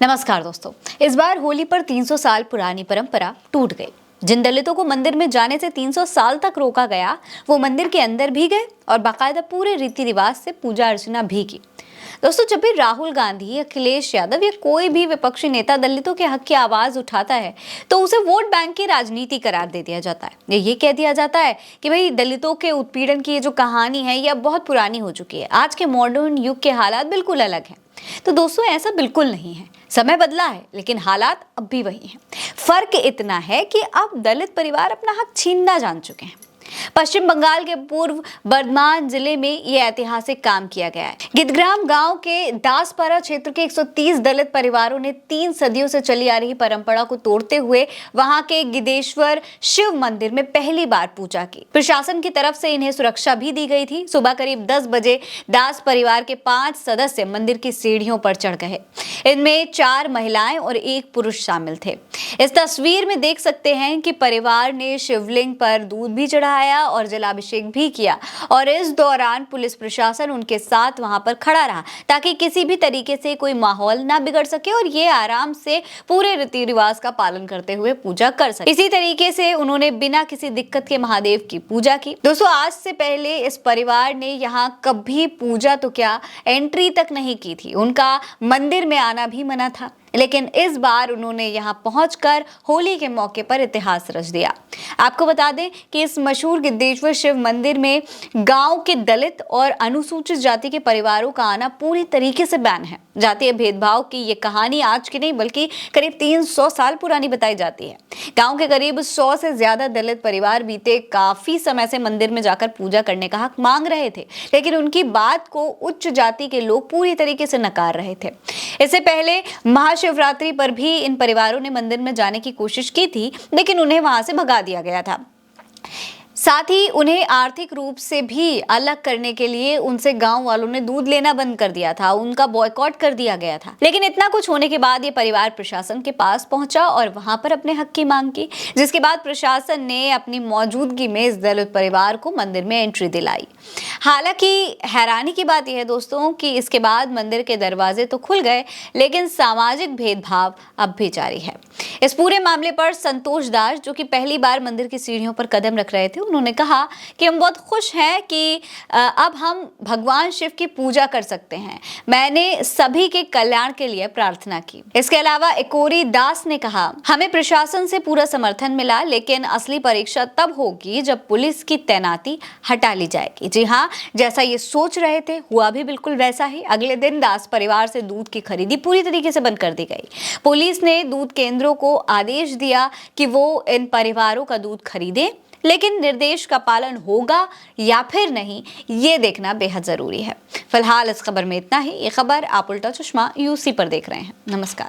नमस्कार दोस्तों, इस बार होली पर 300 साल पुरानी परंपरा टूट गई। जिन दलितों को मंदिर में जाने से 300 साल तक रोका गया, वो मंदिर के अंदर भी गए और बाकायदा पूरे रीति रिवाज से पूजा अर्चना भी की। दोस्तों, जब भी राहुल गांधी, अखिलेश यादव या कोई भी विपक्षी नेता दलितों के हक की आवाज उठाता है तो उसे वोट बैंक की राजनीति करार दे दिया जाता है। ये कह दिया जाता है कि भाई दलितों के उत्पीड़न की ये जो कहानी है ये अब बहुत पुरानी हो चुकी है, आज के मॉडर्न युग के हालात बिल्कुल अलग हैं। तो दोस्तों, ऐसा बिल्कुल नहीं है। समय बदला है लेकिन हालात अब भी वही हैं। फर्क इतना है कि अब दलित परिवार अपना हक छीनना जान चुके हैं। पश्चिम बंगाल के पूर्व बर्धमान जिले में यह ऐतिहासिक काम किया गया है। गिदग्राम गांव के दासपारा क्षेत्र के 130 दलित परिवारों ने 3 सदियों से चली आ रही परंपरा को तोड़ते हुए वहां के गिदेश्वर शिव मंदिर में पहली बार पूजा की। प्रशासन की तरफ से इन्हें सुरक्षा भी दी गई थी। सुबह करीब 10 बजे दास परिवार के 5 सदस्य मंदिर की सीढ़ियों पर चढ़ गए। इनमें 4 महिलाएं और 1 पुरुष शामिल थे। इस तस्वीर में देख सकते हैं कि परिवार ने शिवलिंग पर दूध भी चढ़ाया और जलाभिषेक भी किया और इस दौरान पुलिस प्रशासन उनके साथ वहां पर खड़ा रहा ताकि किसी भी तरीके से कोई माहौल ना बिगड़ सके और ये आराम से पूरे रीति रिवाज का पालन करते हुए पूजा कर सके। इसी तरीके से उन्होंने बिना किसी दिक्कत के महादेव की पूजा की। दोस्तों, आज से पहले इस परिवार ने यहाँ कभी पूजा तो क्या, एंट्री तक नहीं की थी। उनका मंदिर में आना भी मना था, लेकिन इस बार उन्होंने यहां पहुंचकर होली के मौके पर इतिहास रच दिया। आपको बता दें कि इस मशहूर गिद्धेश्वर शिव मंदिर में गांव के दलित और अनुसूचित जाति के परिवारों का आना पूरी तरीके से बैन है। जातीय भेदभाव की ये कहानी आज की नहीं बल्कि करीब 300 साल पुरानी बताई जाती है। गांव के करीब 100 से ज्यादा दलित परिवार बीते काफी समय से मंदिर में जाकर पूजा करने का हक मांग रहे थे, लेकिन उनकी बात को उच्च जाति के लोग पूरी तरीके से नकार रहे थे। इससे पहले महाशिवरात्रि पर भी इन परिवारों ने मंदिर में जाने की कोशिश की थी, लेकिन उन्हें वहां से भगा दिया गया था। साथ ही उन्हें आर्थिक रूप से भी अलग करने के लिए उनसे गांव वालों ने दूध लेना बंद कर दिया था, उनका बॉयकॉट कर दिया गया था। लेकिन इतना कुछ होने के बाद ये परिवार प्रशासन के पास पहुंचा और वहां पर अपने हक की मांग की, जिसके बाद प्रशासन ने अपनी मौजूदगी में इस दलित परिवार को मंदिर में एंट्री दिलाई। हालांकि हैरानी की बात यह है दोस्तों कि इसके बाद मंदिर के दरवाजे तो खुल गए, लेकिन सामाजिक भेदभाव अब भी जारी है। इस पूरे मामले पर संतोष दास, जो कि पहली बार मंदिर की सीढ़ियों पर कदम रख रहे थे, उन्होंने कहा कि हम बहुत खुश हैं कि अब हम भगवान शिव की पूजा कर सकते हैं। मैंने सभी के कल्याण के लिए प्रार्थना की। इसके अलावा एकोरी दास ने कहा, हमें प्रशासन से पूरा समर्थन मिला, लेकिन असली परीक्षा तब होगी जब पुलिस की तैनाती हटा ली जाएगी। जी हाँ, जैसा ये सोच रहे थे हुआ भी बिल्कुल वैसा ही। अगले दिन दास परिवार से दूध की खरीदी पूरी तरीके से बंद कर दी गई। पुलिस ने दूध केंद्रों को आदेश दिया कि वो इन परिवारों का दूध खरीदें, लेकिन निर्देश का पालन होगा या फिर नहीं, ये देखना बेहद जरूरी है। फिलहाल इस खबर में इतना ही। ये खबर आप उल्टा चश्मा यूसी पर देख रहे हैं। नमस्कार।